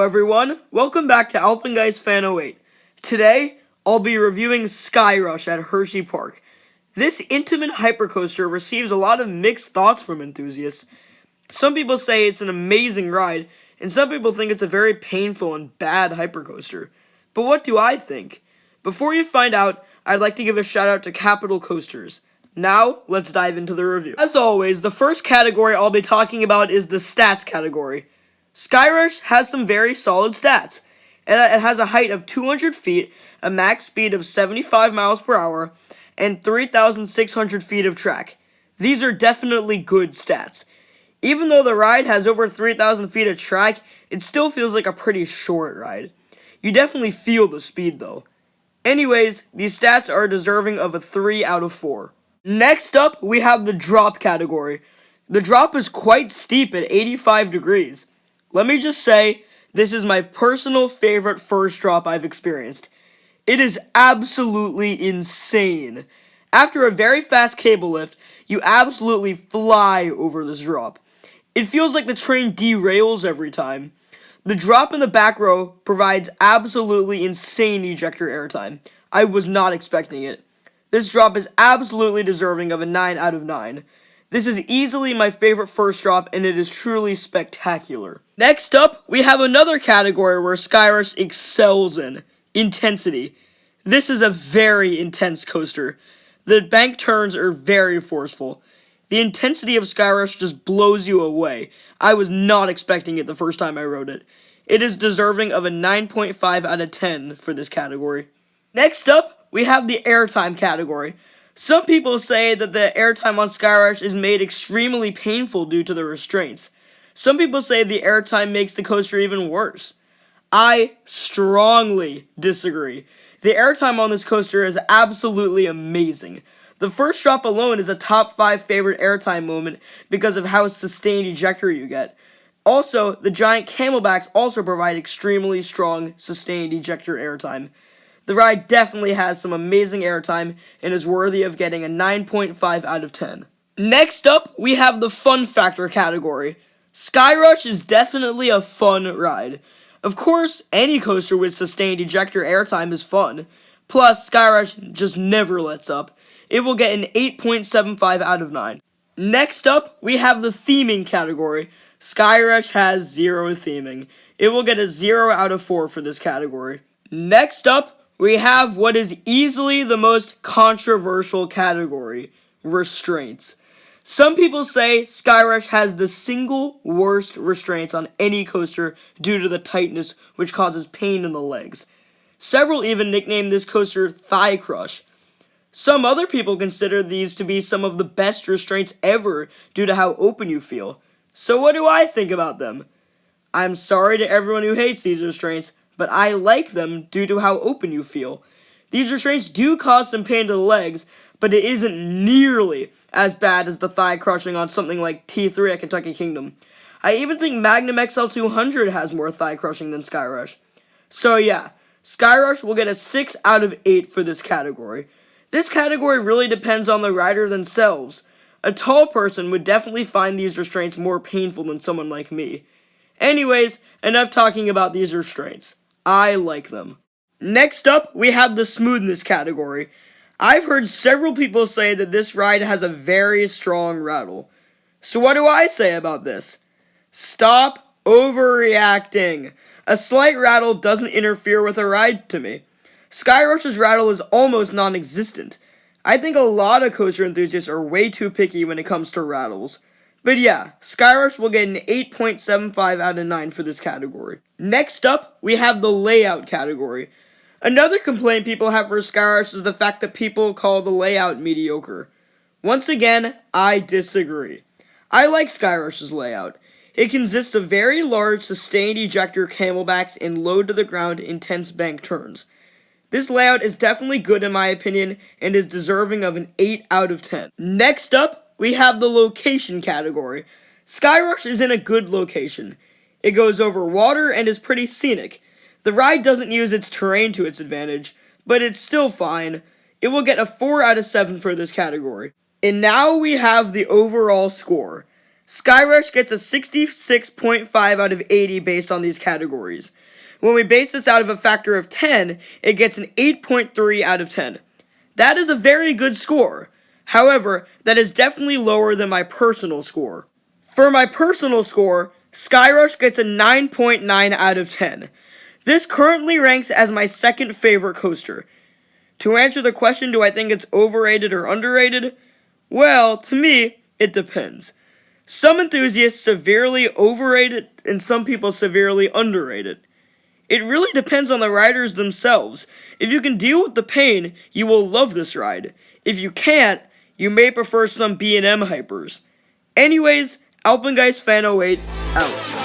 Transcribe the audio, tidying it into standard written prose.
everyone, welcome back to Alpengeist Fan 08. Today, I'll be reviewing Skyrush at Hersheypark. This Intamin hypercoaster receives a lot of mixed thoughts from enthusiasts. Some people say it's an amazing ride, and some people think it's a very painful and bad hypercoaster. But what do I think? Before you find out, I'd like to give a shout out to Capital Coasters. Now, let's dive into the review. As always, the first category I'll be talking about is the stats category. Skyrush has some very solid stats. It has a height of 200 feet, a max speed of 75 miles per hour, and 3,600 feet of track. These are definitely good stats. Even though the ride has over 3,000 feet of track, it still feels like a pretty short ride. You definitely feel the speed though. Anyways, these stats are deserving of a 3 out of 4. Next up, we have the drop category. The drop is quite steep at 85 degrees. Let me just say, this is my personal favorite first drop I've experienced. It is absolutely insane. After a very fast cable lift, you absolutely fly over this drop. It feels like the train derails every time. The drop in the back row provides absolutely insane ejector airtime. I was not expecting it. This drop is absolutely deserving of a 9 out of 9. This is easily my favorite first drop, and it is truly spectacular. Next up, we have another category where Skyrush excels in: intensity. This is a very intense coaster. The bank turns are very forceful. The intensity of Skyrush just blows you away. I was not expecting it the first time I rode it. It is deserving of a 9.5 out of 10 for this category. Next up, we have the airtime category. Some people say that the airtime on Skyrush is made extremely painful due to the restraints. Some people say the airtime makes the coaster even worse. I strongly disagree. The airtime on this coaster is absolutely amazing. The first drop alone is a top 5 favorite airtime moment because of how sustained ejector you get. Also, the giant camelbacks also provide extremely strong sustained ejector airtime. The ride definitely has some amazing airtime and is worthy of getting a 9.5 out of 10. Next up, we have the fun factor category. Skyrush is definitely a fun ride. Of course, any coaster with sustained ejector airtime is fun. Plus, Skyrush just never lets up. It will get an 8.75 out of 9. Next up, we have the theming category. Skyrush has 0 theming. It will get a 0 out of 4 for this category. Next up, we have what is easily the most controversial category: restraints. Some people say Skyrush has the single worst restraints on any coaster due to the tightness, which causes pain in the legs. Several even nickname this coaster Thigh Crush. Some other people consider these to be some of the best restraints ever due to how open you feel. So what do I think about them? I'm sorry to everyone who hates these restraints, but I like them due to how open you feel. These restraints do cause some pain to the legs, but it isn't nearly as bad as the thigh crushing on something like T3 at Kentucky Kingdom. I even think Magnum XL200 has more thigh crushing than Skyrush. So yeah, Skyrush will get a 6 out of 8 for this category. This category really depends on the rider themselves. A tall person would definitely find these restraints more painful than someone like me. Anyways, enough talking about these restraints. I like them. Next up, we have the smoothness category. I've heard several people say that this ride has a very strong rattle. So what do I say about this? Stop overreacting. A slight rattle doesn't interfere with a ride to me. Skyrush's rattle is almost non-existent. I think a lot of coaster enthusiasts are way too picky when it comes to rattles. But yeah, Skyrush will get an 8.75 out of 9 for this category. Next up, we have the layout category. Another complaint people have for Skyrush is the fact that people call the layout mediocre. Once again, I disagree. I like Skyrush's layout. It consists of very large sustained ejector camelbacks and low-to-the-ground intense bank turns. This layout is definitely good in my opinion and is deserving of an 8 out of 10. Next up, we have the location category. Skyrush is in a good location. It goes over water and is pretty scenic. The ride doesn't use its terrain to its advantage, but it's still fine. It will get a 4 out of 7 for this category. And now we have the overall score. Skyrush gets a 66.5 out of 80 based on these categories. When we base this out of a factor of 10, it gets an 8.3 out of 10. That is a very good score. However, that is definitely lower than my personal score. For my personal score, Skyrush gets a 9.9 out of 10. This currently ranks as my second favorite coaster. To answer the question, do I think it's overrated or underrated? Well, to me, it depends. Some enthusiasts severely overrate it, and some people severely underrate it. It really depends on the riders themselves. If you can deal with the pain, you will love this ride. If you can't, you may prefer some B&M hypers. Anyways, AlpenGeist Fan 08 out.